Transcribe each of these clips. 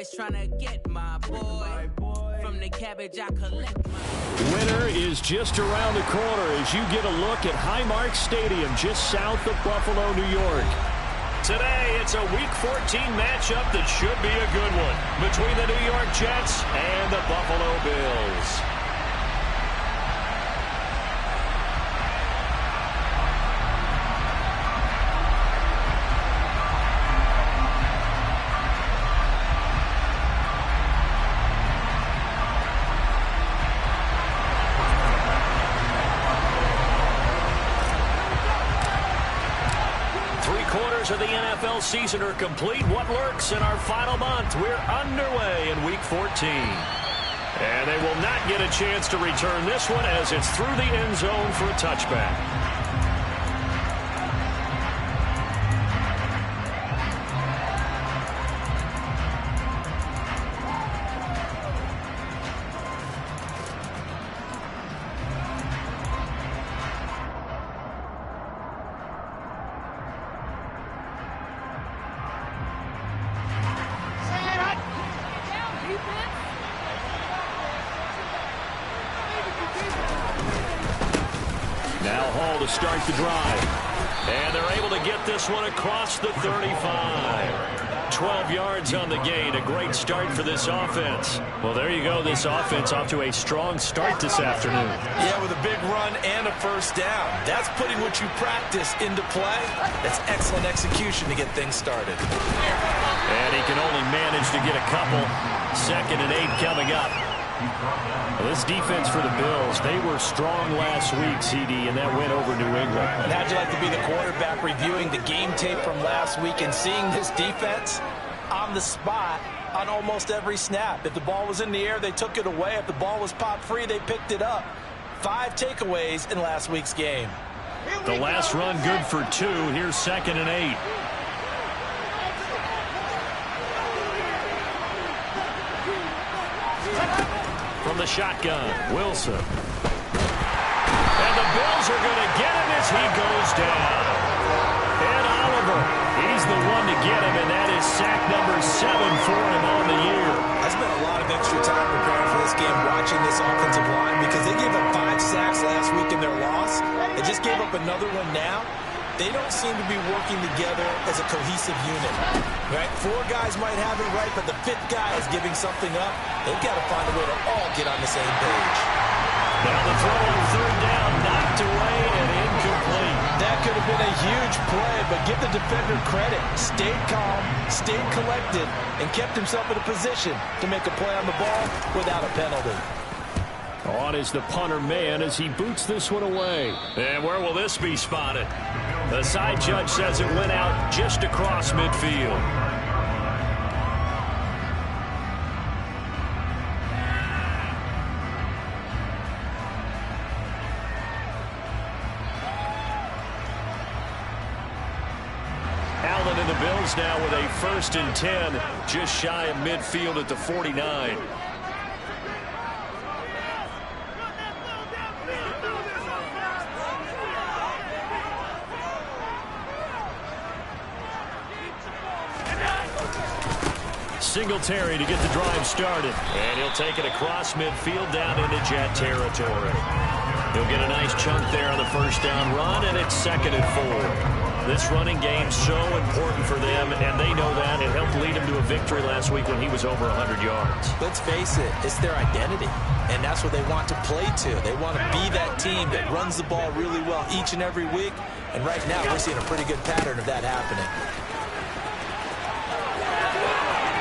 always trying to get my boy. From the cabbage I collect my... Winter is just around the corner as you get a look at Highmark Stadium just south of Buffalo, New York. Today, it's a Week 14 matchup that should be a good one between the New York Jets and the Buffalo Bills. Of the NFL season are complete. What lurks in our final month? We're underway in Week 14. And they will not get a chance to return this one as it's through the end zone for a touchback. Now Hall to start the drive. And they're able to get this one across the 35. 12 yards on the gain. A great start for this offense. Well, there you go. This offense off to a strong start this afternoon. Yeah, with a big run and a first down. That's putting what you practice into play. That's excellent execution to get things started. And he can only manage to get a couple. 2nd and 8 coming up. Well, this defense for the Bills, they were strong last week, CD, and that went over New England. And how'd you like to be the quarterback reviewing the game tape from last week and seeing this defense on the spot on almost every snap? If the ball was in the air, they took it away. If the ball was popped free, they picked it up. 5 takeaways in last week's game. The last run good for 2. Here's 2nd and 8. From the shotgun, Wilson. And the Bills are going to get him as he goes down. And Oliver, he's the one to get him, and that is sack number 7 for him on the year. I spent a lot of extra time preparing for this game watching this offensive line because they gave up 5 sacks last week in their loss. They just gave up another one now. They don't seem to be working together as a cohesive unit. Right? 4 guys might have it right, but the 5th guy is giving something up. They've got to find a way to all get on the same page. Now the throw on 3rd down, knocked away and incomplete. That could have been a huge play, but give the defender credit. Stayed calm, stayed collected, and kept himself in a position to make a play on the ball without a penalty. On is the punter man as he boots this one away. And where will this be spotted? The side judge says it went out just across midfield. Allen and the Bills now with a 1st and 10, just shy of midfield at the 49. Singletary to get the drive started. And he'll take it across midfield down into Jet territory. He'll get a nice chunk there on the 1st down run, and it's 2nd and 4. This running game's so important for them, and they know that. It helped lead him to a victory last week when he was over 100 yards. Let's face it, it's their identity, and that's what they want to play to. They want to be that team that runs the ball really well each and every week, and right now we're seeing a pretty good pattern of that happening.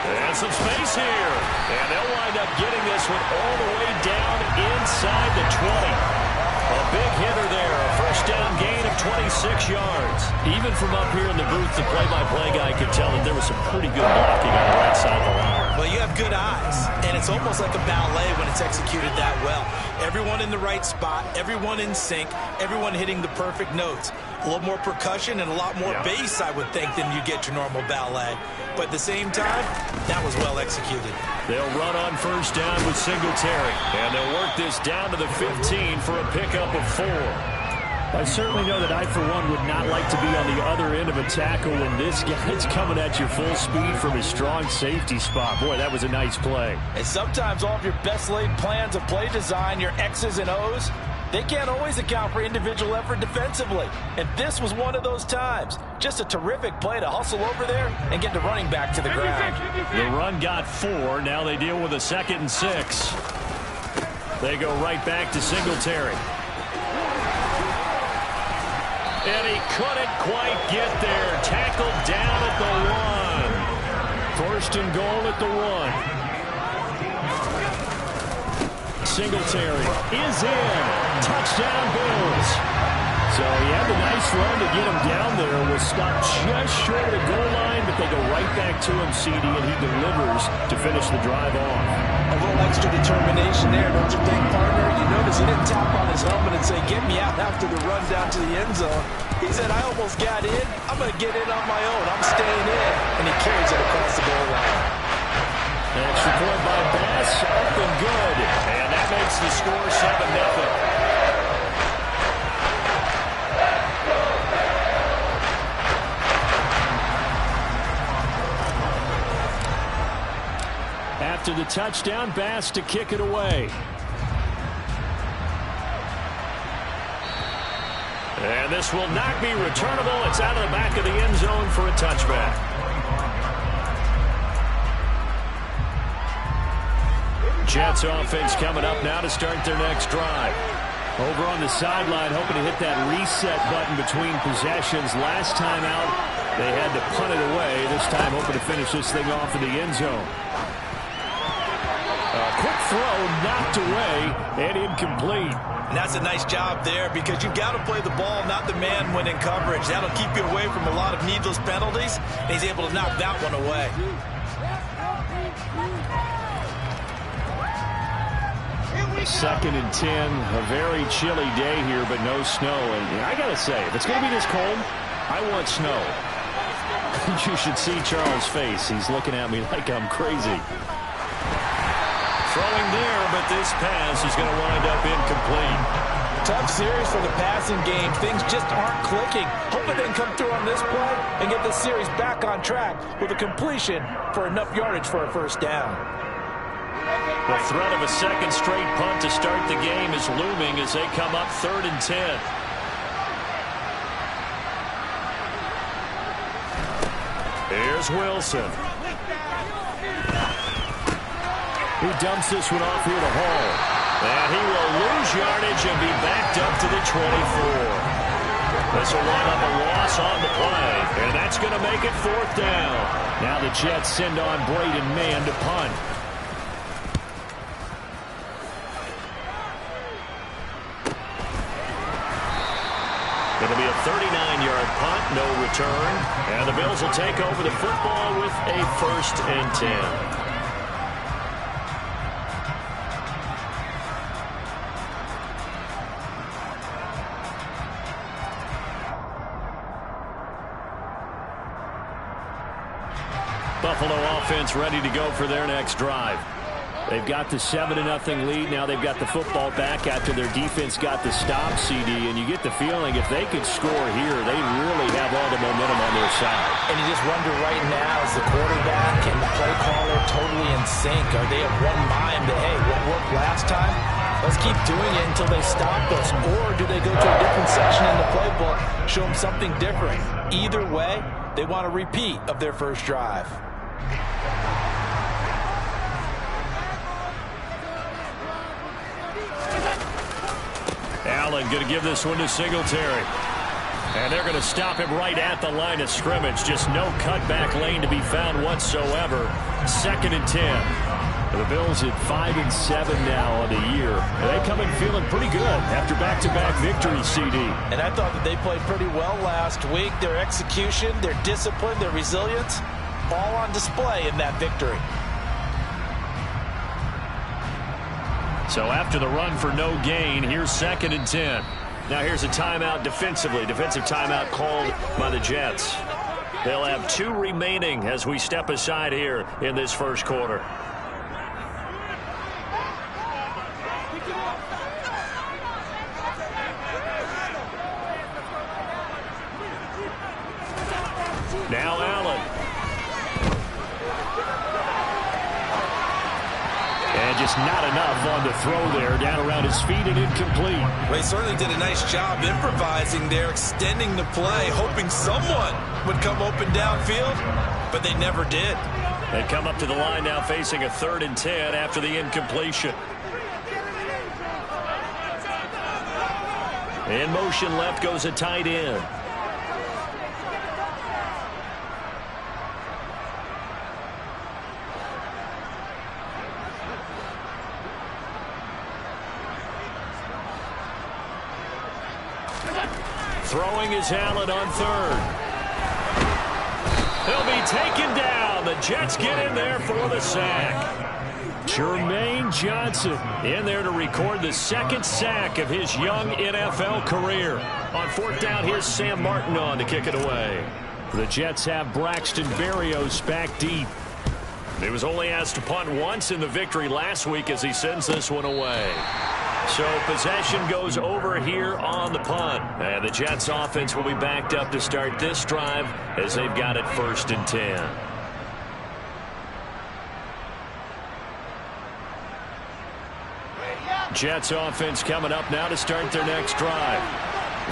And some space here. And they'll wind up getting this one all the way down inside the 20. A big hitter there. A 1st down gain of 26 yards. Even from up here in the booth, the play-by-play guy could tell that there was some pretty good blocking on the right side of the line. Well, you have good eyes, and it's almost like a ballet when it's executed that well. Everyone in the right spot, everyone in sync, everyone hitting the perfect notes. A little more percussion and a lot more bass, I would think, than you get your normal ballet. But at the same time, that was well executed. They'll run on 1st down with Singletary. And they'll work this down to the 15 for a pickup of 4. I certainly know that I, for one, would not like to be on the other end of a tackle when this guy's coming at you full speed from his strong safety spot. Boy, that was a nice play. And sometimes all of your best laid plans of play design, your X's and O's, they can't always account for individual effort defensively. And this was one of those times. Just a terrific play to hustle over there and get the running back to the ground. The run got 4. Now they deal with a 2nd and 6. They go right back to Singletary. And he couldn't quite get there. Tackled down at the 1. 1st and goal at the 1. Singletary is in. Touchdown, Bills. So he had a nice run to get him down there. Was stopped just short of the goal line, but they go right back to him, CD, and he delivers to finish the drive off. A little extra determination there, don't you think, partner? You notice he didn't tap on his helmet and say, get me out after the run down to the end zone. He said, I almost got in. I'm going to get in on my own. I'm staying in. And he carries it across the goal line. Extra point by Bass, up and good. And that makes the score 7-0. After the touchdown, Bass to kick it away. And this will not be returnable. It's out of the back of the end zone for a touchback. Jets offense coming up now to start their next drive. Over on the sideline, hoping to hit that reset button between possessions. Last time out, they had to punt it away. This time, hoping to finish this thing off in the end zone. A quick throw, knocked away, and incomplete. And that's a nice job there because you've got to play the ball, not the man when in coverage. That'll keep you away from a lot of needless penalties. And he's able to knock that one away. Second and 10, a very chilly day here, but no snow. And I got to say, if it's going to be this cold, I want snow. You should see Charles' face. He's looking at me like I'm crazy. Throwing there, but this pass is going to wind up incomplete. Tough series for the passing game. Things just aren't clicking. Hoping they can come through on this play and get this series back on track with a completion for enough yardage for a first down. The threat of a second straight punt to start the game is looming as they come up 3rd and 10. Here's Wilson. He dumps this one off here to Hall. And he will lose yardage and be backed up to the 24. This will line up a loss on the play. And that's going to make it 4th down. Now the Jets send on Braden Mann to punt. It'll be a 39-yard punt, no return. And the Bills will take over the football with a 1st and 10. Buffalo offense ready to go for their next drive. They've got the 7-0 lead. Now they've got the football back after their defense got the stop, CD. And you get the feeling if they could score here, they really have all the momentum on their side. And you just wonder right now, is the quarterback and the play caller totally in sync? Are they of one mind that, hey, what worked last time? Let's keep doing it until they stop us. Or do they go to a different section in the playbook, show them something different? Either way, they want a repeat of their first drive. Allen going to give this one to Singletary. And they're going to stop him right at the line of scrimmage. Just no cutback lane to be found whatsoever. 2nd and 10. The Bills at 5-7 now on the year. They come in feeling pretty good after back-to-back victories, CD. And I thought that they played pretty well last week. Their execution, their discipline, their resilience, all on display in that victory. So after the run for no gain, here's 2nd and 10. Now here's a timeout defensively. Defensive timeout called by the Jets. They'll have 2 remaining as we step aside here in this first quarter. Now Allen. And just not enough on the throw there. Down around his feet and incomplete. Well, he certainly did a nice job improvising there, extending the play, hoping someone would come open downfield, but they never did. They come up to the line now facing a 3rd and 10 after the incompletion. In motion left goes a tight end. Throwing is Allen on 3rd. He'll be taken down. The Jets get in there for the sack. Jermaine Johnson in there to record the 2nd sack of his young NFL career. On 4th down, here's Sam Martin on to kick it away. The Jets have Braxton Berrios back deep. He was only asked to punt once in the victory last week as he sends this one away. So possession goes over here on the punt. And the Jets offense will be backed up to start this drive as they've got it 1st and 10. Jets offense coming up now to start their next drive.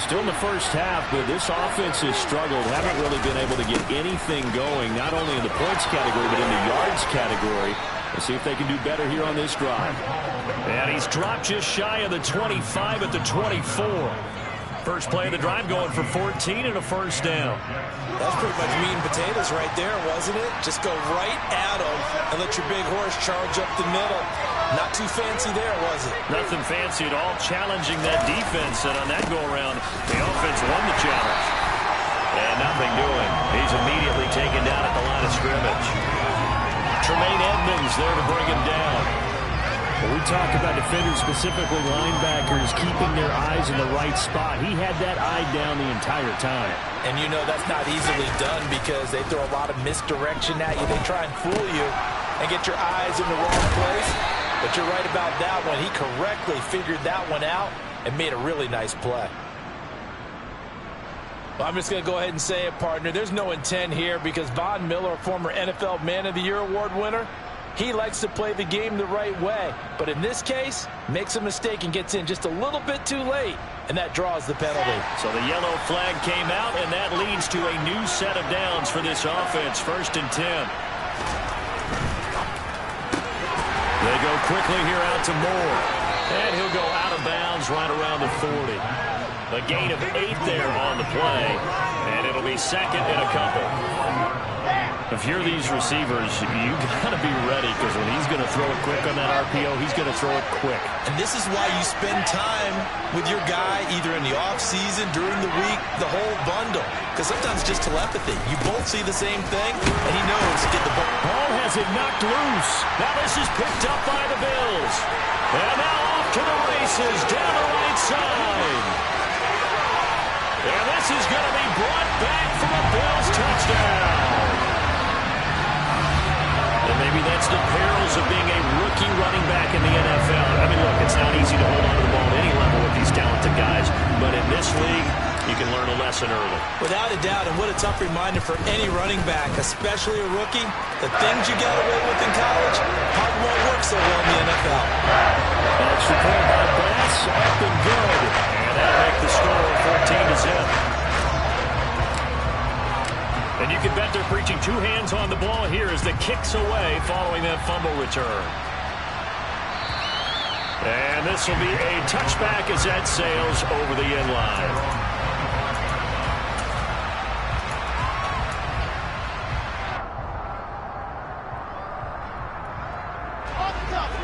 Still in the first half, but this offense has struggled. Haven't really been able to get anything going, not only in the points category, but in the yards category. Let's see if they can do better here on this drive. And he's dropped just shy of the 25 at the 24. First play of the drive going for 14 and a 1st down. That's pretty much meat and potatoes right there, wasn't it? Just go right at them and let your big horse charge up the middle. Not too fancy there, was it? Nothing fancy at all, challenging that defense. And on that go-around, the offense won the challenge. And nothing doing. He's immediately taken down at the line of scrimmage. Tremaine Edmonds there to bring him down. When we talk about defenders, specifically linebackers, keeping their eyes in the right spot, he had that eye down the entire time. And you know that's not easily done because they throw a lot of misdirection at you. They try and fool you and get your eyes in the wrong place. But you're right about that one. He correctly figured that one out and made a really nice play. Well, I'm just going to go ahead and say it, partner. There's no intent here because Von Miller, a former NFL Man of the Year award winner, he likes to play the game the right way. But in this case, makes a mistake and gets in just a little bit too late, and that draws the penalty. So the yellow flag came out, and that leads to a new set of downs for this offense. 1st and 10. They go quickly here out to Moore. And he'll go out of bounds right around the 40. A gain of 8 there on the play. And it'll be 2nd and a couple. If you're these receivers, you got to be ready because when he's going to throw it quick on that RPO, he's going to throw it quick. And this is why you spend time with your guy either in the offseason, during the week, the whole bundle. Because sometimes it's just telepathy. You both see the same thing, and he knows to get the ball. Ball has it knocked loose. Now this is picked up by the Bills. And now off to the races down the right side. And this is going to be brought back for a Bills touchdown. And maybe that's the perils of being a rookie running back in the NFL. I mean, look, it's not easy to hold on to the ball at any level with these talented guys. But in this league, you can learn a lesson early. Without a doubt, and what a tough reminder for any running back, especially a rookie. The things you got away with in college probably won't work so well in the NFL. Extra point by Bass, up and good. And that'll make the score 14-0. And you can bet they're preaching 2 hands on the ball here as the kick's away following that fumble return. And this will be a touchback as that sails over the end line.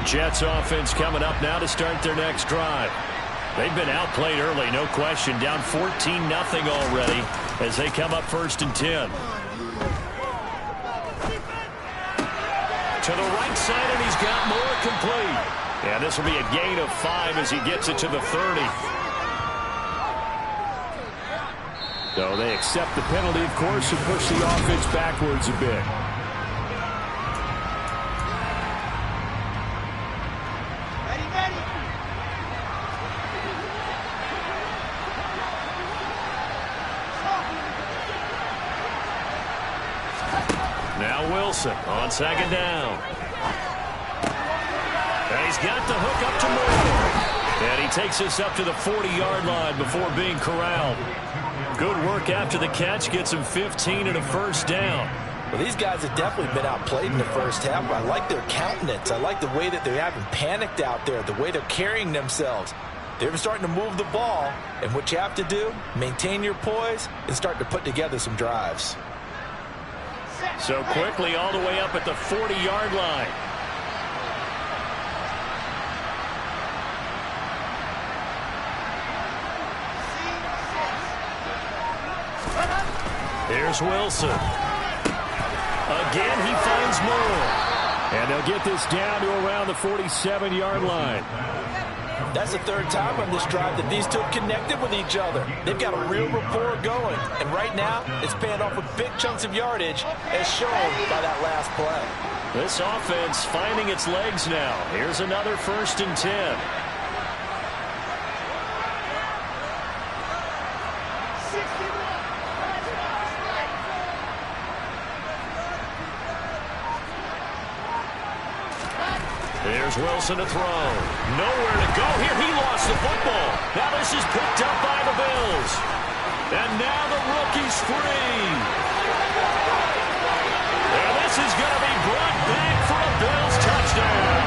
Jets offense coming up now to start their next drive. They've been outplayed early, no question. Down 14-0 already as they come up 1st and 10. To the right side, and he's got more complete. And this will be a gain of 5 as he gets it to the 30. So they accept the penalty, of course, and push the offense backwards a bit. Wilson on second down. And he's got the hook up to Moore. And he takes us up to the 40-yard line before being corralled. Good work after the catch. Gets him 15 and a first down. Well, these guys have definitely been outplayed in the first half. I like their countenance. I like the way that they haven't panicked out there, the way they're carrying themselves. They're starting to move the ball, and what you have to do, maintain your poise and start to put together some drives. So quickly all the way up at the 40-yard line. Here's Wilson. Again, he finds Moore. And they'll get this down to around the 47-yard line. That's the third time on this drive that these two have connected with each other. They've got a real rapport going. And right now, it's paying off with big chunks of yardage, as shown by that last play. This offense finding its legs now. Here's another 1st and 10. Here's Wilson to throw. Nowhere to go here. He lost the football. Now this is picked up by the Bills. And now the rookie's free. And this is going to be brought back for a Bills touchdown.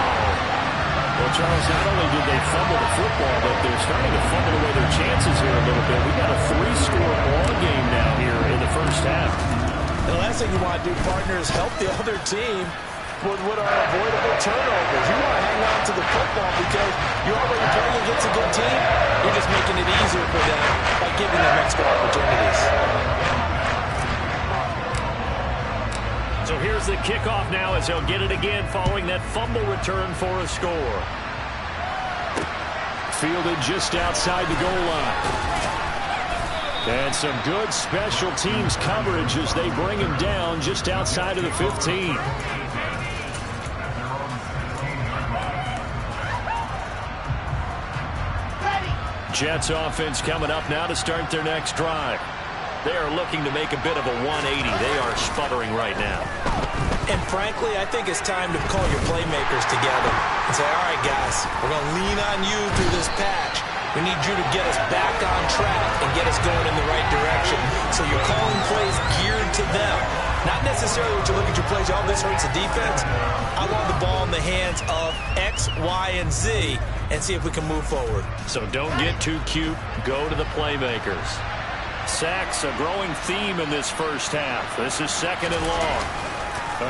Well, Charles, not only did they fumble the football, but they're starting to fumble away their chances here a little bit. We've got a 3-score ball game now here in the first half. And the last thing you want to do, partner, is help the other team with what are avoidable turnovers. You want to hang on to the football because you're already playing against a good team. You're just making it easier for them by giving them extra opportunities. So here's the kickoff now as they'll get it again following that fumble return for a score. Fielded just outside the goal line. And some good special teams coverage as they bring him down just outside of the 15. Jets offense coming up now to start their next drive. They are looking to make a bit of a 180. They are sputtering right now. And frankly, I think it's time to call your playmakers together and say, all right, guys, we're going to lean on you through this patch. We need you to get us back on track and get us going in the right direction. So you're calling plays geared to them. Not necessarily what you look at your plays, oh, this hurts the defense. I want the ball in the hands of X, Y, and Z and see if we can move forward. So don't get too cute. Go to the playmakers. Sacks, a growing theme in this first half. This is 2nd and long.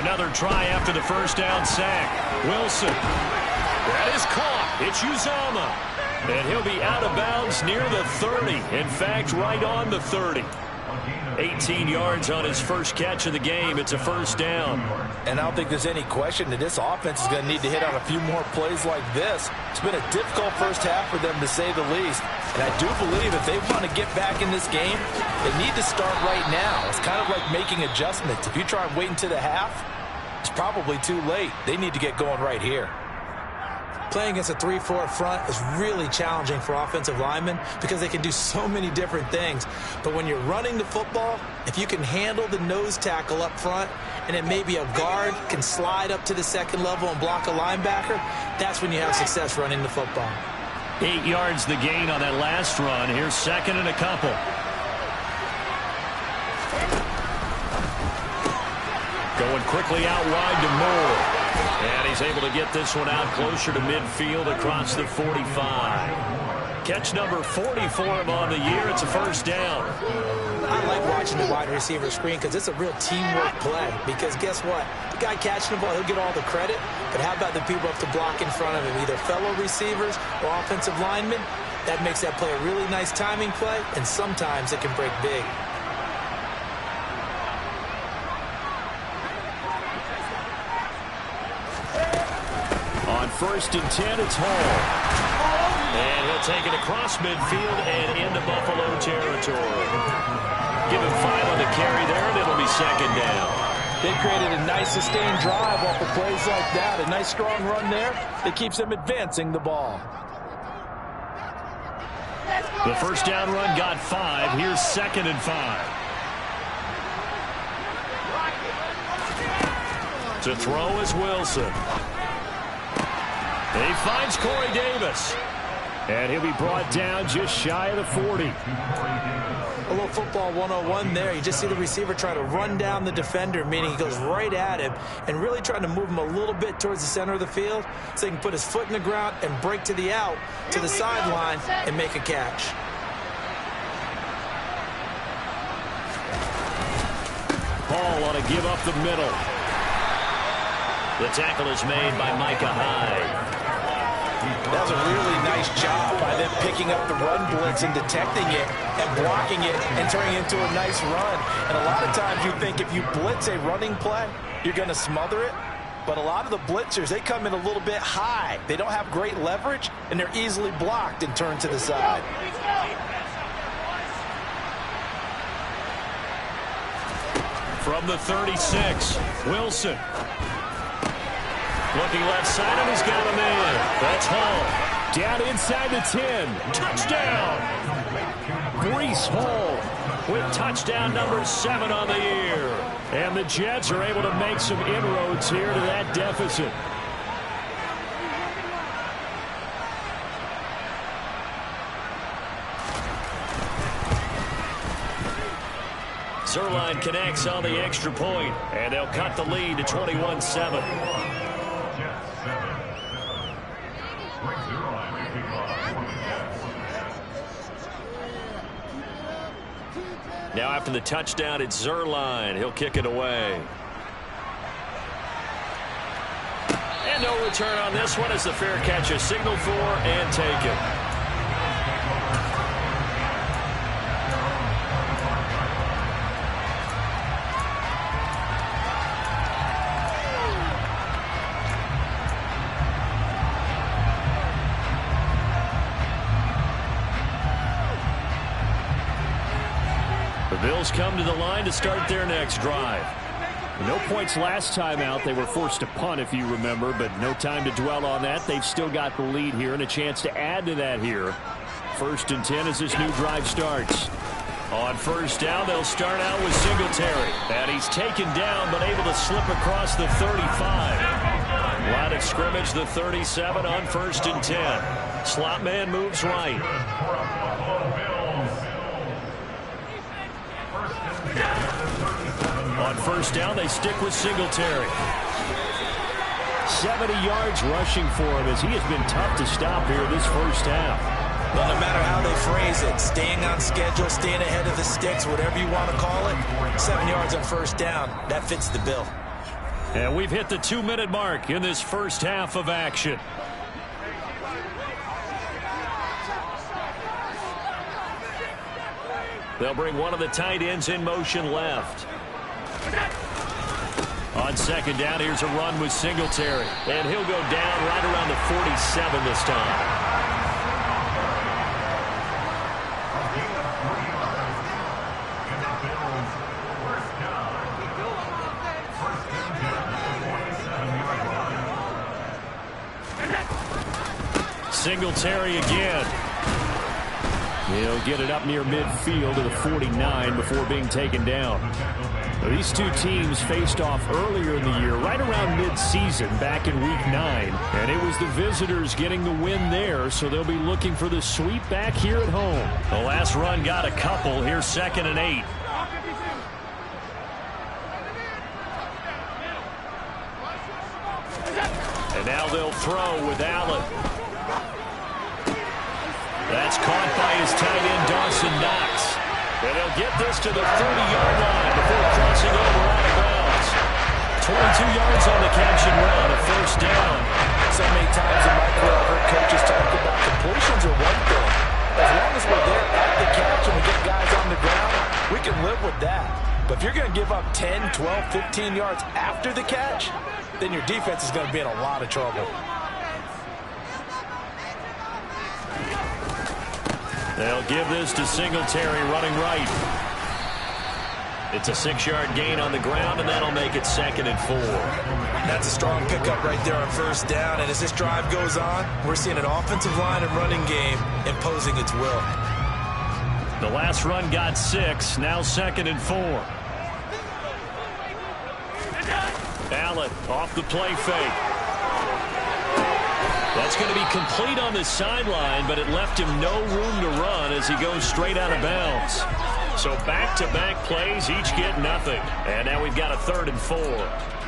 Another try after the first down sack. Wilson. That is caught. It's Uzomah. And he'll be out of bounds near the 30. In fact, right on the 30. 18 yards on his first catch of the game. It's a first down. And I don't think there's any question that this offense is going to need to hit on a few more plays like this. It's been a difficult first half for them, to say the least. And I do believe if they want to get back in this game, they need to start right now. It's kind of like making adjustments. If you try and wait until the half, it's probably too late. They need to get going right here. Playing against a 3-4 front is really challenging for offensive linemen because they can do so many different things. But when you're running the football, if you can handle the nose tackle up front and then maybe a guard can slide up to the second level and block a linebacker, that's when you have success running the football. 8 yards the gain on that last run. Here's 2nd and a couple. Going quickly out wide to Moore. And he's able to get this one out closer to midfield across the 45. Catch number 40 for him on the year. It's a first down. I like watching the wide receiver screen because it's a real teamwork play. Because guess what? The guy catching the ball, he'll get all the credit. But how about the people up to block in front of him, either fellow receivers or offensive linemen? That makes that play a really nice timing play, and sometimes it can break big. On 1st and 10, it's Hall. And he'll take it across midfield and into Buffalo territory. Give him 5 on the carry there, and it'll be 2nd down. They created a nice sustained drive off of plays like that. A nice strong run there that keeps them advancing the ball. The first down run got 5. Here's 2nd and 5. To throw is Wilson. He finds Corey Davis. And he'll be brought down just shy of the 40. A little football 101 there. You just see the receiver try to run down the defender, meaning he goes right at him and really trying to move him a little bit towards the center of the field so he can put his foot in the ground and break to the out, to the sideline, and make a catch. Hall ought to give up the middle. The tackle is made by Micah Hyde. That was a really nice job by them picking up the run blitz and detecting it and blocking it and turning it into a nice run. And a lot of times you think if you blitz a running play, you're going to smother it. But a lot of the blitzers, they come in a little bit high. They don't have great leverage, and they're easily blocked and turned to the side. From the 36, Wilson. Looking left side, and he's got him in. That's Hall. Down inside the 10. Touchdown. Breece Hall With touchdown number 7 on the year. And the Jets are able to make some inroads here to that deficit. Zerline connects on the extra point, and they'll cut the lead to 21-7. Now after the touchdown, it's Zerline. He'll kick it away. And no return on this one as the fair catch is signaled for and taken. The Bills come to the line to start their next drive. No points last time out. They were forced to punt, if you remember, but no time to dwell on that. They've still got the lead here and a chance to add to that here. 1st and 10 as this new drive starts. On first down, they'll start out with Singletary. And he's taken down, but able to slip across the 35. Line of scrimmage, the 37 on 1st and 10. Slot man moves right. On first down, they stick with Singletary. 70 yards rushing for him as he has been tough to stop here this first half. Well, no matter how they phrase it, staying on schedule, staying ahead of the sticks, whatever you want to call it, 7 yards on first down, that fits the bill. And we've hit the 2-minute mark in this first half of action. They'll bring one of the tight ends in motion left. On second down, here's a run with Singletary. And he'll go down right around the 47 this time. Singletary again. He'll get it up near midfield to the 49 before being taken down. Now, these two teams faced off earlier in the year, right around mid-season, back in Week 9. And it was the visitors getting the win there, so they'll be looking for the sweep back here at home. The last run got a couple. Here's 2nd and 8. And now they'll throw with Allen. That's caught by his tight end, Dawson Knox. And he'll get this to the 30-yard line before crossing over out of bounds. 22 yards on the catch and run, a first down. So many times in my career, I've heard coaches talk about completions are one thing. As long as we're there at the catch and we get guys on the ground, we can live with that. But if you're going to give up 10, 12, 15 yards after the catch, then your defense is going to be in a lot of trouble. They'll give this to Singletary running right. It's a 6-yard gain on the ground, and that'll make it 2nd and 4. That's a strong pickup right there on first down. And as this drive goes on, we're seeing an offensive line and running game imposing its will. The last run got 6. Now 2nd and 4. Allen off the play fake. That's going to be complete on the sideline, but it left him no room to run as he goes straight out of bounds. So back-to-back plays, each get nothing. And now we've got a 3rd and 4.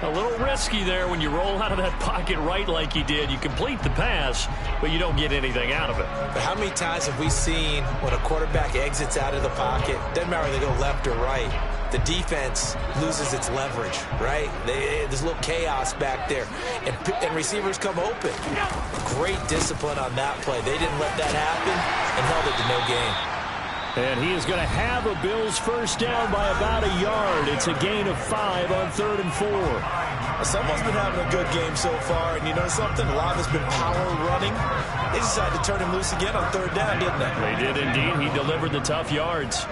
A little risky there when you roll out of that pocket right like he did. You complete the pass, but you don't get anything out of it. But how many times have we seen when a quarterback exits out of the pocket, doesn't matter whether they go left or right, the defense loses its leverage, right? There's a little chaos back there, and receivers come open. Great discipline on that play. They didn't let that happen and held it to no gain. And he is going to have a Bills first down by about a yard. It's a gain of 5 on 3rd and 4. Someone's been having a good game so far, and you know something? A lot has been power running. They decided to turn him loose again on 3rd down, didn't they? They did indeed. He delivered the tough yards.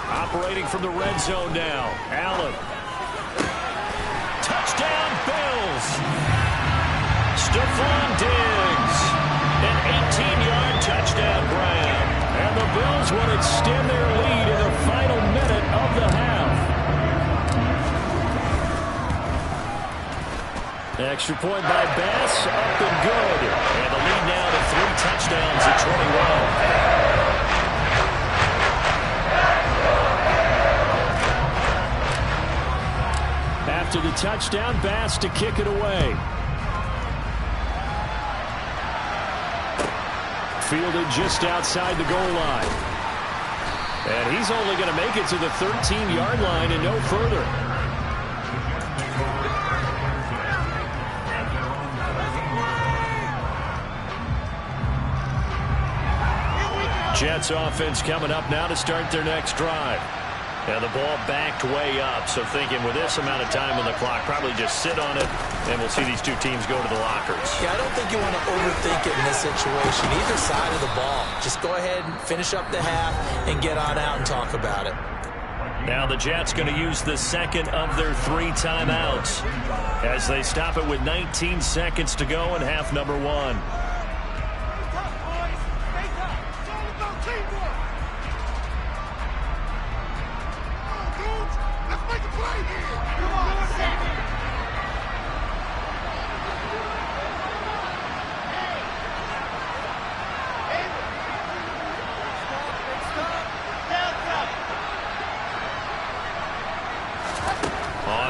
Operating from the red zone now. Allen. Touchdown, Bills. Stephon Diggs. An 18-yard touchdown grab. And the Bills want to extend their lead in the final minute of the half. Extra point by Bass. Up and good. And the lead now to 3 touchdowns at 21. After the touchdown, Bass to kick it away. Fielded just outside the goal line. And he's only going to make it to the 13-yard line and no further. Jets offense coming up now to start their next drive. And the ball backed way up, so thinking with this amount of time on the clock, probably just sit on it, and we'll see these two teams go to the lockers. Yeah, I don't think you want to overthink it in this situation. Either side of the ball. Just go ahead and finish up the half and get on out and talk about it. Now the Jets going to use the second of their 3 timeouts as they stop it with 19 seconds to go in half number 1.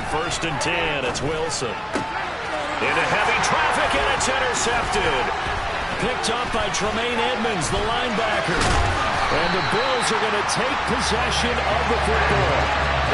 First and 10, it's Wilson. Into heavy traffic, and it's intercepted. Picked up by Tremaine Edmonds, the linebacker. And the Bills are going to take possession of the football.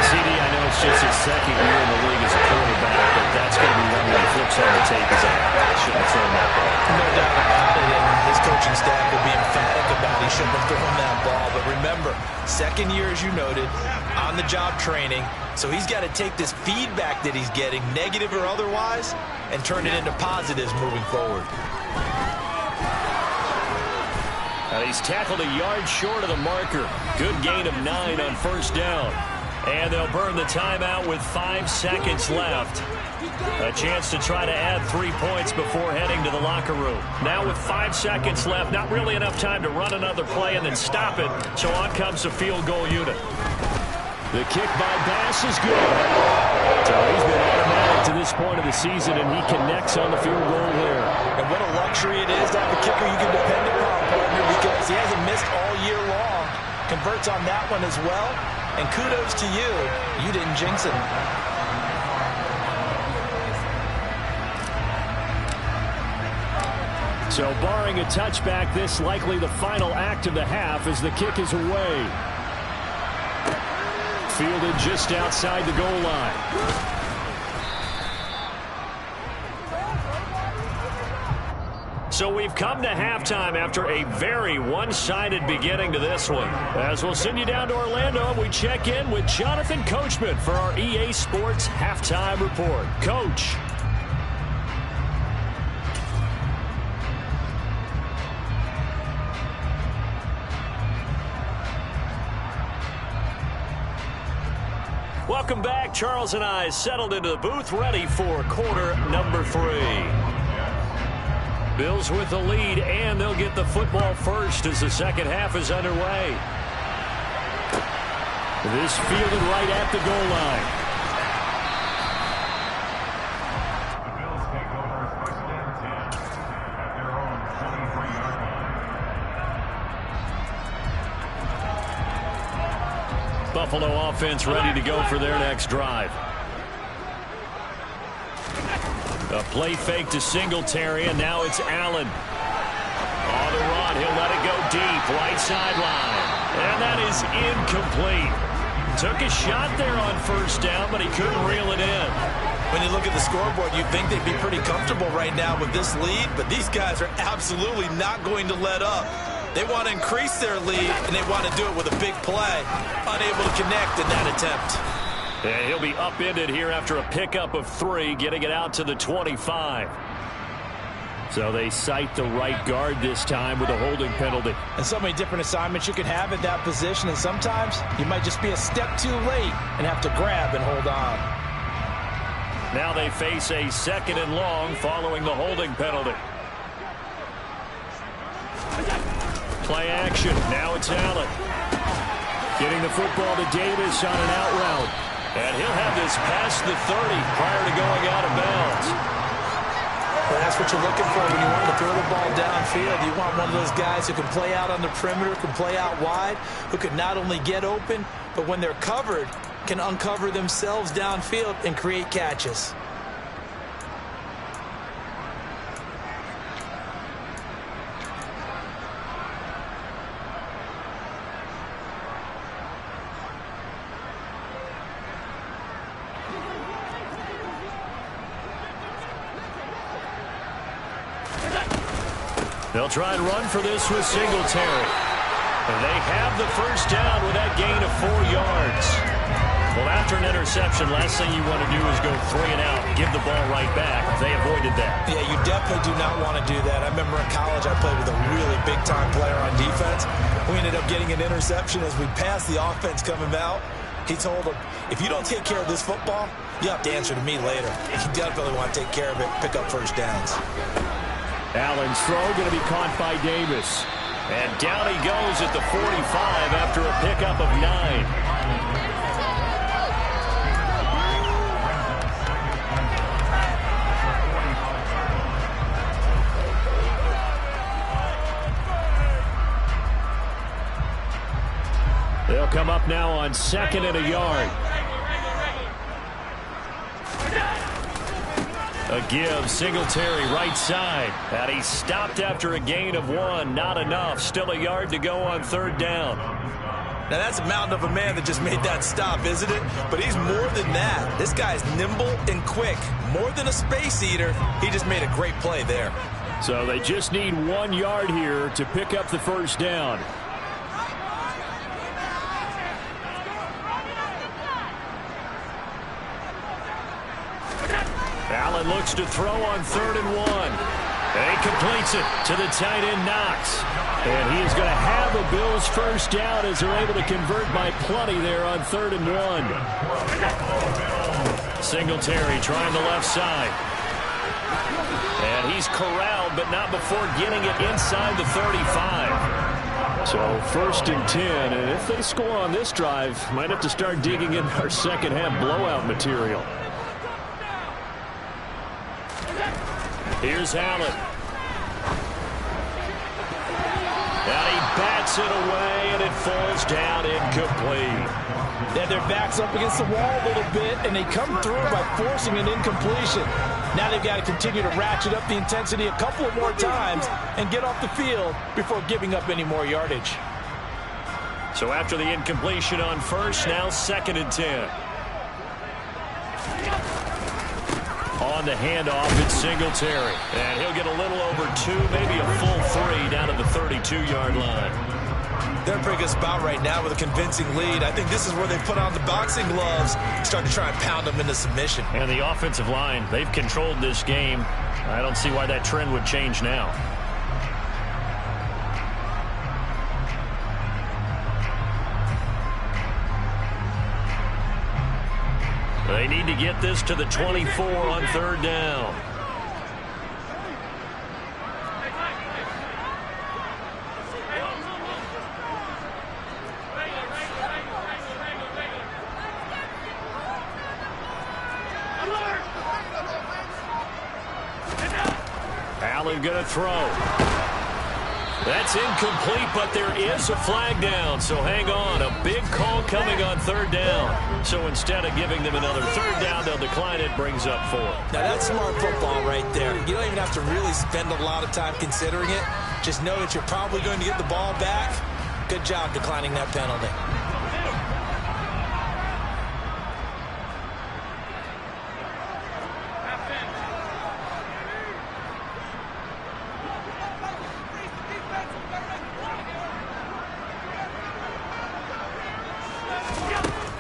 CD, I know it's just his second year in the league as a quarterback, but that's going to be one where he flips on the tape. He's like, I shouldn't have thrown that ball. No doubt about it, and his coaching staff will be emphatic about he shouldn't have thrown that ball. But remember, second year, as you noted, on-the-job training. So he's got to take this feedback that he's getting, negative or otherwise, and turn it into positives moving forward. He's tackled a yard short of the marker. Good gain of 9 on first down. And they'll burn the timeout with 5 seconds left. A chance to try to add 3 points before heading to the locker room. Now with 5 seconds left, not really enough time to run another play and then stop it. So on comes the field goal unit. The kick by Bass is good. So he's been automatic to this point of the season, and he connects on the field goal there. And what a luxury it is to have a kicker you can depend upon, partner, because he hasn't missed all year long. Converts on that one as well. And kudos to you. You didn't jinx it. So barring a touchback, this likely the final act of the half as the kick is away. Fielded just outside the goal line. So we've come to halftime after a very one-sided beginning to this one. As we'll send you down to Orlando, we check in with Jonathan Coachman for our EA Sports Halftime Report. Coach. Welcome back. Charles and I settled into the booth, ready for quarter number 3. Bills with the lead, and they'll get the football first as the second half is underway. This fielded right at the goal line. The Bills take over first and 10 at their own 23-yard line. Buffalo offense ready to go for their next drive. A play fake to Singletary, and now it's Allen. On the run, he'll let it go deep, right sideline. And that is incomplete. Took a shot there on first down, but he couldn't reel it in. When you look at the scoreboard, you'd think they'd be pretty comfortable right now with this lead, but these guys are absolutely not going to let up. They want to increase their lead, and they want to do it with a big play. Unable to connect in that attempt. And he'll be upended here after a pickup of 3, getting it out to the 25. So they cite the right guard this time with a holding penalty. And so many different assignments you could have at that position, and sometimes you might just be a step too late and have to grab and hold on. Now they face a 2nd and long following the holding penalty. Play action. Now it's Allen. Getting the football to Davis on an out route. And he'll have this past the 30 prior to going out of bounds. Well, that's what you're looking for when you want to throw the ball downfield. You want one of those guys who can play out on the perimeter, can play out wide, who can not only get open, but when they're covered, can uncover themselves downfield and create catches. They'll try and run for this with Singletary. And they have the first down with that gain of 4 yards. Well, after an interception, last thing you want to do is go 3 and out, give the ball right back. They avoided that. Yeah, you definitely do not want to do that. I remember in college I played with a really big-time player on defense. We ended up getting an interception as we passed the offense coming out. He told him, if you don't take care of this football, you have to answer to me later. You definitely want to take care of it, pick up first downs. Allen's throw going to be caught by Davis. And down he goes at the 45 after a pickup of 9. They'll come up now on 2nd and a yard. A give, Singletary right side. And he's stopped after a gain of 1. Not enough. Still a yard to go on 3rd down. Now that's a mountain of a man that just made that stop, isn't it? But he's more than that. This guy's nimble and quick. More than a space eater. He just made a great play there. So they just need 1 yard here to pick up the first down. Allen looks to throw on 3rd and 1. And he completes it to the tight end, Knox. And he is going to have a Bills first down as they're able to convert by plenty there on 3rd and 1. Singletary trying the left side. And he's corralled, but not before getting it inside the 35. So 1st and 10, and if they score on this drive, might have to start digging in our second half blowout material. Here's Allen. And he bats it away, and it falls down incomplete. Yeah, their back's up against the wall a little bit, and they come through by forcing an incompletion. Now they've got to continue to ratchet up the intensity a couple of more times and get off the field before giving up any more yardage. So after the incompletion on 1st, now 2nd and 10. On the handoff, it's Singletary. And he'll get a little over 2, maybe a full 3 down to the 32-yard line. They're in a pretty good spot right now with a convincing lead. I think this is where they put on the boxing gloves and start to try and pound them into submission. And the offensive line, they've controlled this game. I don't see why that trend would change now. They need to get this to the 24 on 3rd down. Allen going to throw. That's incomplete, but there is a flag down, so hang on. A big call coming on third down. So instead of giving them another third down, they'll decline it, brings up 4. Now, that's smart football right there. You don't even have to really spend a lot of time considering it. Just know that you're probably going to get the ball back. Good job declining that penalty.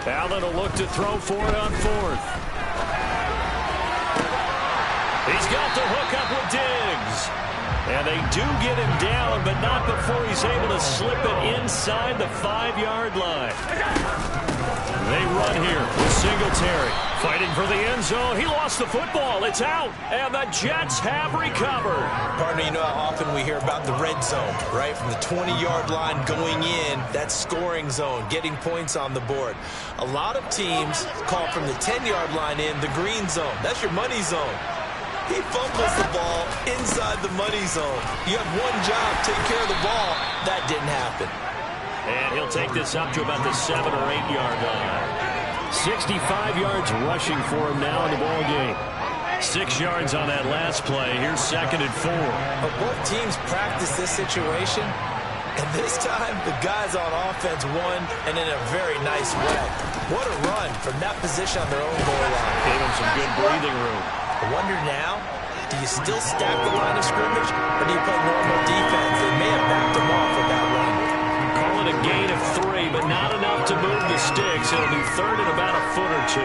Allen will look to throw for it on 4th. He's got the hook up with Diggs. And they do get him down, but not before he's able to slip it inside the 5-yard line. They run here with Singletary. Fighting for the end zone. He lost the football. It's out. And the Jets have recovered. Partner, you know how often we hear about the red zone, right? From the 20-yard line going in, that scoring zone, getting points on the board. A lot of teams call from the 10-yard line in the green zone. That's your money zone. He fumbles the ball inside the money zone. You have one job, take care of the ball. That didn't happen. And he'll take this up to about the 7- or 8-yard line. 65 yards rushing for him now in the ball game. 6 yards on that last play. Here's 2nd and 4. But both teams practice this situation, and this time the guys on offense won, and in a very nice way. What a run from that position on their own goal line. Gave them some good breathing room. I wonder now, do you still stack the line of scrimmage, or do you play normal defense? They may have backed them off with that run. Call it a gain of 3, but not enough to move the sticks. It'll be 3rd and about a foot or 2.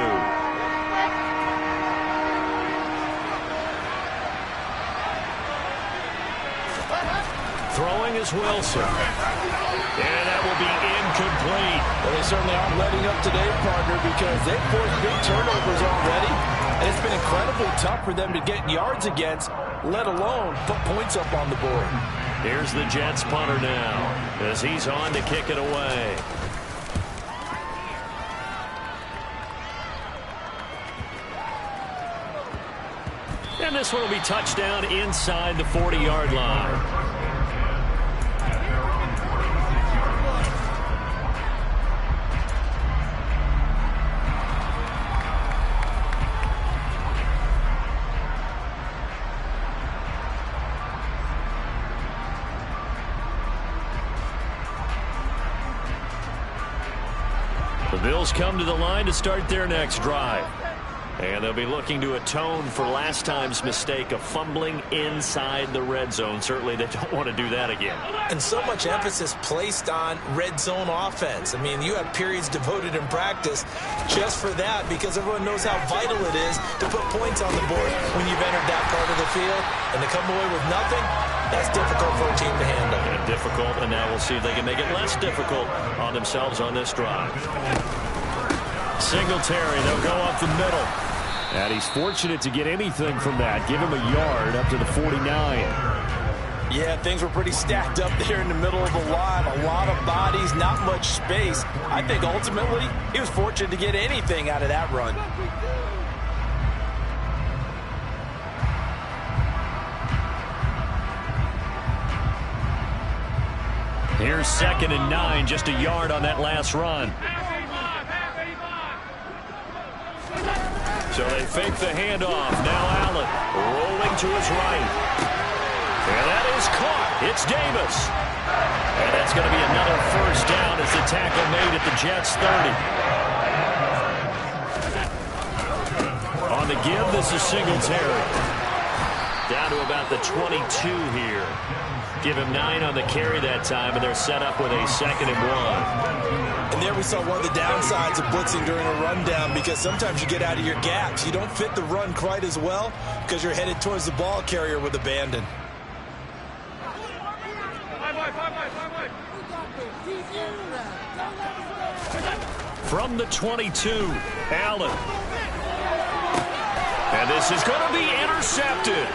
Throwing is Wilson. And that will be incomplete. Well, they certainly aren't letting up today, partner, because they've forced big turnovers already. And it's been incredibly tough for them to get yards against, let alone put points up on the board. Here's the Jets punter now as he's on to kick it away. And this one will be touchdown inside the 40-yard line. The Bills come to the line to start their next drive. And they'll be looking to atone for last time's mistake of fumbling inside the red zone. Certainly they don't want to do that again. And so much emphasis placed on red zone offense. I mean, you have periods devoted in practice just for that, because everyone knows how vital it is to put points on the board when you've entered that part of the field. And to come away with nothing, that's difficult for a team to handle. And difficult, and now we'll see if they can make it less difficult on themselves on this drive. Singletary, they'll go up the middle. And he's fortunate to get anything from that. Give him a yard up to the 49. Yeah, things were pretty stacked up there in the middle of the line. A lot of bodies, not much space. I think ultimately he was fortunate to get anything out of that run. Here's 2nd and 9, just a yard on that last run. So they fake the handoff. Now Allen rolling to his right. And that is caught. It's Davis. And that's going to be another first down as the tackle made at the Jets' 30. On the give, this is Singletary. Down to about the 22 here. Give him 9 on the carry that time, and they're set up with a 2nd and 1. And there we saw one of the downsides of blitzing during a rundown, because sometimes you get out of your gaps. You don't fit the run quite as well because you're headed towards the ball carrier with abandon. From the 22, Allen. And this is going to be intercepted.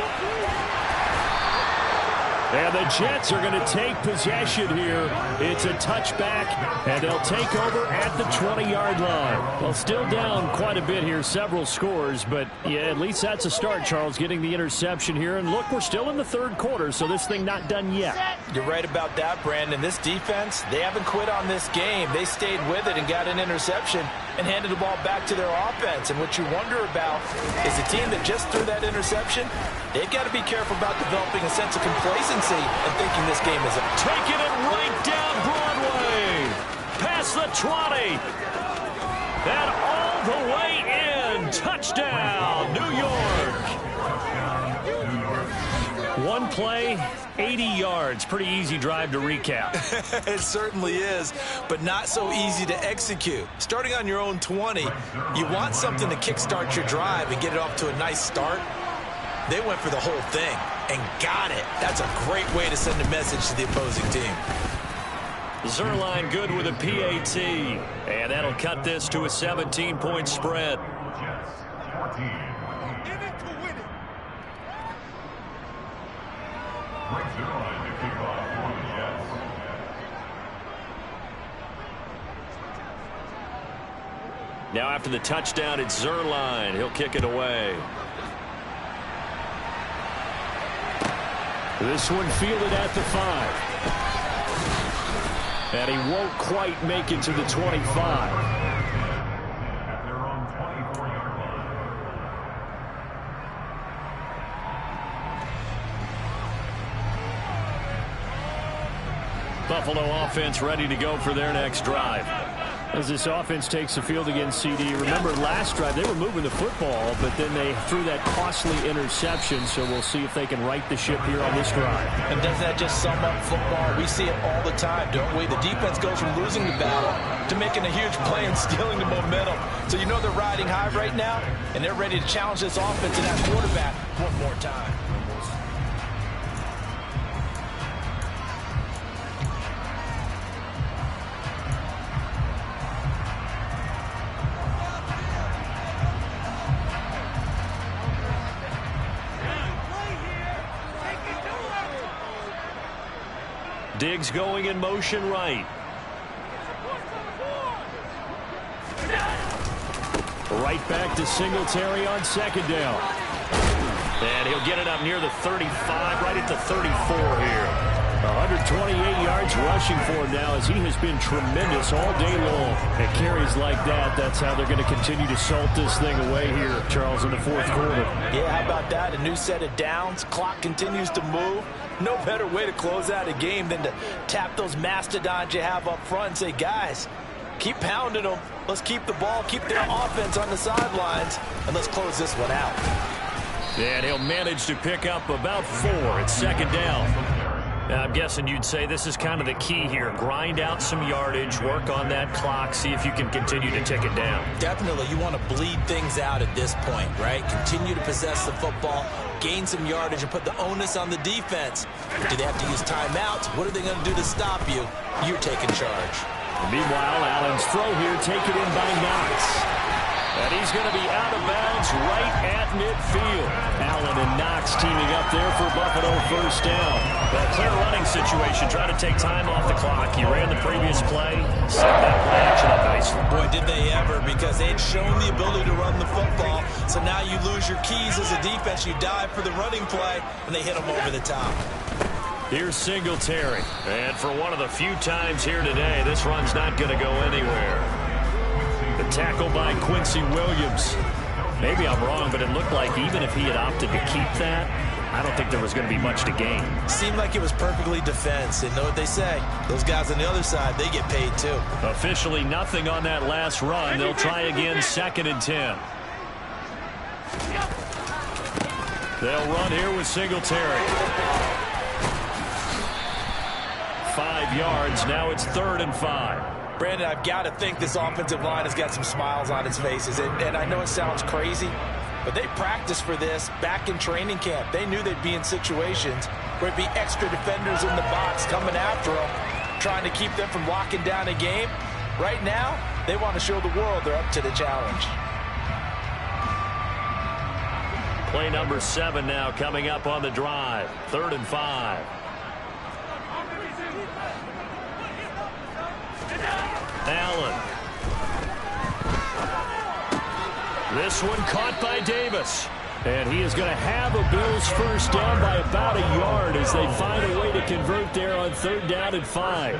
And the Jets are going to take possession here. It's a touchback, and they'll take over at the 20-yard line. Well, still down quite a bit here, several scores, but yeah, at least that's a start, Charles, getting the interception here. And look, we're still in the third quarter, so this thing not done yet. You're right about that, Brandon. This defense, they haven't quit on this game. They stayed with it and got an interception and handed the ball back to their offense. And what you wonder about is the team that just threw that interception, they've got to be careful about developing a sense of complacency and thinking this game is up. Taking it right down Broadway. Past the 20. And all the way in. Touchdown, New York. One play, 80 yards. Pretty easy drive to recap. It certainly is, but not so easy to execute. Starting on your own 20, you want something to kickstart your drive and get it off to a nice start. They went for the whole thing and got it. That's a great way to send a message to the opposing team. Zerline good with a PAT. And that'll cut this to a 17-point spread. Jets 14. Brings it on to kick off for the Jets. Now after the touchdown, it's Zerline. He'll kick it away. This one fielded at the 5. And he won't quite make it to the 25. At their own 24-yard line. Buffalo offense ready to go for their next drive. As this offense takes the field against CD, remember last drive they were moving the football, but then they threw that costly interception, so we'll see if they can right the ship here on this drive. And doesn't that just sum up football? We see it all the time, don't we? The defense goes from losing the battle to making a huge play and stealing the momentum. So you know they're riding high right now, and they're ready to challenge this offense and that quarterback one more time. Diggs going in motion right. Right back to Singletary on second down. And he'll get it up near the 35, right at the 34 here. 128 yards rushing for him now as he has been tremendous all day long. At carries like that, that's how they're going to continue to salt this thing away here, Charles, in the fourth quarter. Yeah, how about that? A new set of downs. Clock continues to move. No better way to close out a game than to tap those mastodons you have up front and say, guys, keep pounding them. Let's keep the ball, keep their offense on the sidelines, and let's close this one out. And he'll manage to pick up about 4 at second down. Now, I'm guessing you'd say this is kind of the key here. Grind out some yardage, work on that clock, see if you can continue to tick it down. Definitely, you want to bleed things out at this point, right? Continue to possess the football, gain some yardage, and put the onus on the defense. Do they have to use timeouts? What are they going to do to stop you? You're taking charge. Meanwhile, Allen's throw here taken in by Knox. And he's going to be out of bounds right at midfield. Allen and Knox teaming up there for Buffalo first down. Well, clear running situation. Try to take time off the clock. He ran the previous play. Set that play action up nicely. Boy, did they ever, because they had shown the ability to run the football. So now you lose your keys as a defense. You dive for the running play, and they hit them over the top. Here's Singletary. And for one of the few times here today, this run's not going to go anywhere. The tackle by Quincy Williams. Maybe I'm wrong, but it looked like even if he had opted to keep that, I don't think there was going to be much to gain. Seemed like it was perfectly defense. And know what they say? Those guys on the other side, they get paid too. Officially nothing on that last run. They'll try again, 2nd and 10. They'll run here with Singletary. 5 yards. Now it's 3rd and 5. Brandon, I've got to think this offensive line has got some smiles on its faces. And I know it sounds crazy, but they practiced for this back in training camp. They knew they'd be in situations where it'd be extra defenders in the box coming after them, trying to keep them from locking down a game. Right now, they want to show the world they're up to the challenge. Play number 7 now coming up on the drive. 3rd and 5. Allen. This one caught by Davis. And he is going to have a Bills first down by about a yard as they find a way to convert there on 3rd down and 5.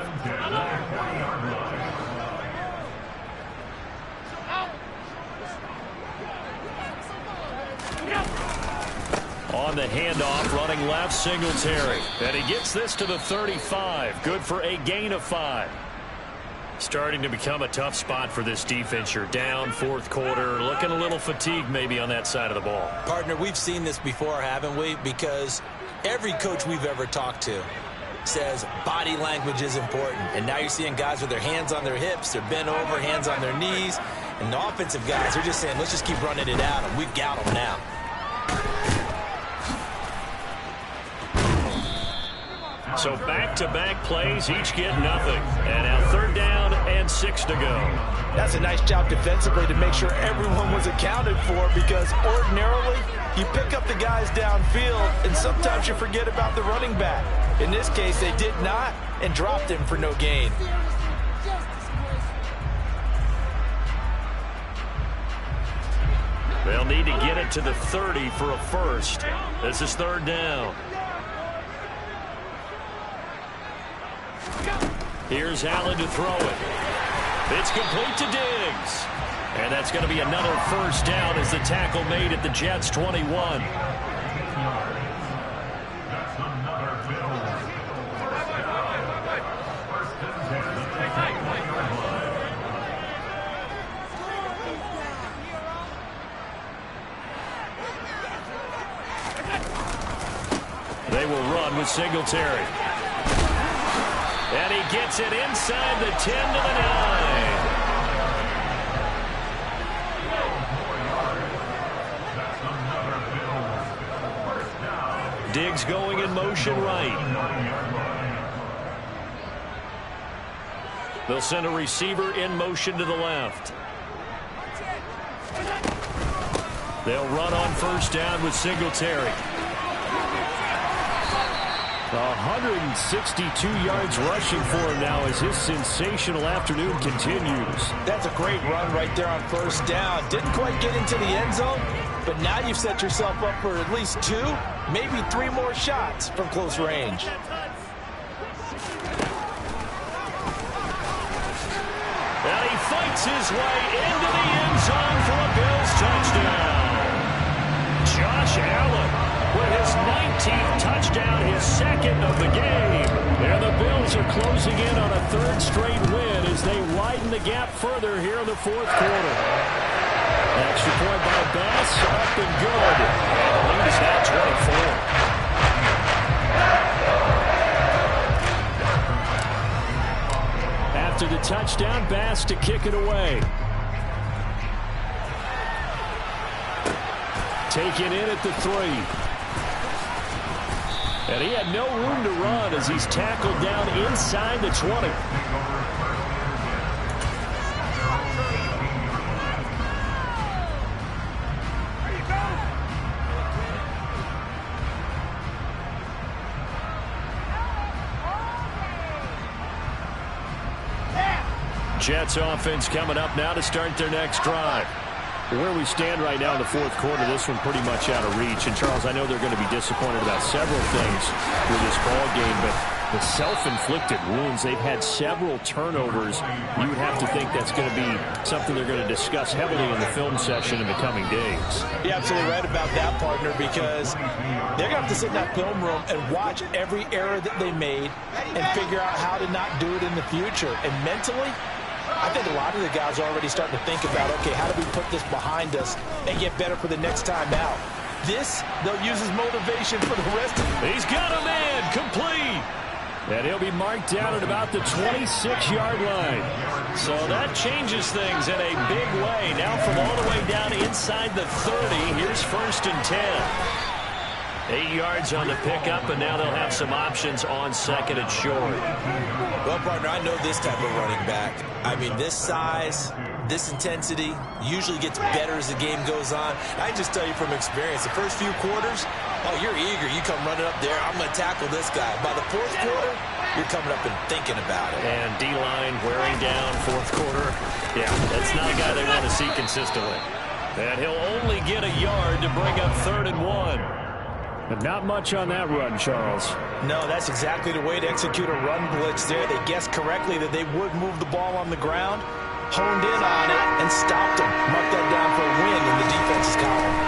On the handoff, running left, Singletary. And he gets this to the 35. Good for a gain of 5. Starting to become a tough spot for this defense. You're down 4th quarter, looking a little fatigued maybe on that side of the ball. Partner, we've seen this before, haven't we? Because every coach we've ever talked to says body language is important. And now you're seeing guys with their hands on their hips, they're bent over, hands on their knees. And the offensive guys are just saying, let's just keep running it out, and we've got them now. So back-to-back plays, each get nothing. And now 3rd down and 6 to go. That's a nice job defensively to make sure everyone was accounted for, because ordinarily you pick up the guys downfield and sometimes you forget about the running back. In this case, they did not and dropped him for no gain. They'll need to get it to the 30 for a first. This is 3rd down. Here's Allen to throw it. It's complete to Diggs. And that's going to be another first down as the tackle made at the Jets' 21. That's another Bills. They will run with Singletary. And he gets it inside the 10 to the 9. Diggs going in motion right. They'll send a receiver in motion to the left. They'll run on first down with Singletary. 162 yards rushing for him now as his sensational afternoon continues. That's a great run right there on first down. Didn't quite get into the end zone, but now you've set yourself up for at least 2, maybe 3 more shots from close range. And he fights his way into the end zone for a Bills touchdown. Josh Allen with his 19th touchdown, his 2nd of the game. And the Bills are closing in on a 3rd straight win as they widen the gap further here in the 4th quarter. Extra point by Bass, up and good. And the lead is now 24. After the touchdown, Bass to kick it away. Taken in at the 3. And he had no room to run as he's tackled down inside the 20. Jets offense coming up now to start their next drive. Where we stand right now in the 4th quarter, this one pretty much out of reach. And, Charles, I know they're going to be disappointed about several things with this ball game, but the self-inflicted wounds, they've had several turnovers. You would have to think that's going to be something they're going to discuss heavily in the film session in the coming days. You're absolutely right about that, partner, because they're going to have to sit in that film room and watch every error that they made and figure out how to not do it in the future. And mentally, I think a lot of the guys are already starting to think about, okay, how do we put this behind us and get better for the next time out? This, they'll use as motivation for the rest of it. He's got a man, complete. And he'll be marked down at about the 26-yard line. So that changes things in a big way. Now from all the way down inside the 30, here's 1st and 10. 8 yards on the pickup, and now they'll have some options on second and short. Well, partner, I know this type of running back. I mean, this size, this intensity usually gets better as the game goes on. I just tell you from experience, the first few quarters, oh, you're eager. You come running up there, I'm going to tackle this guy. By the fourth quarter, you're coming up and thinking about it. And D-line wearing down fourth quarter. Yeah, that's not a guy they want to see consistently. And he'll only get a yard to bring up 3rd and 1. But not much on that run, Charles. No, that's exactly the way to execute a run blitz there. They guessed correctly that they would move the ball on the ground, honed in on it, and stopped them. Mark that down for a win in the defense's column.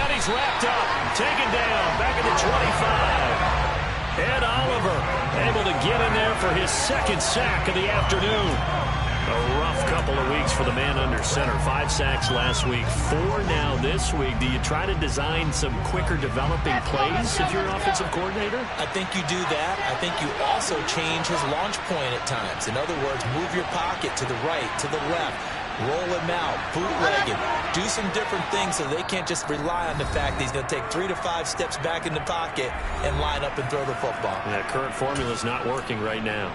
And he's wrapped up, taken down, back at the 25. Ed Oliver able to get in there for his second sack of the afternoon. A rough couple of weeks for the man under center. 5 sacks last week, 4 now this week. Do you try to design some quicker developing plays if you're an offensive coordinator? I think you do that. I think you also change his launch point at times. In other words, move your pocket to the right, to the left, roll him out, bootleg him, do some different things so they can't just rely on the fact that he's going to take 3 to 5 steps back in the pocket and line up and throw the football. That current formula is not working right now.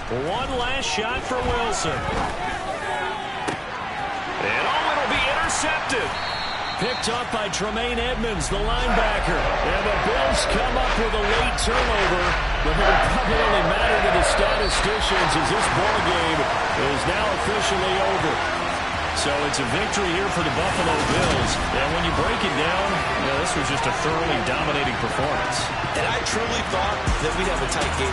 One last shot for Wilson. And it'll be intercepted. Picked up by Tremaine Edmonds, the linebacker. And the Bills come up with a late turnover, but it'll probably only matter to the statisticians as this ball game is now officially over. So it's a victory here for the Buffalo Bills. And when you break it down, this was just a thoroughly dominating performance. And I truly thought that we'd have a tight game.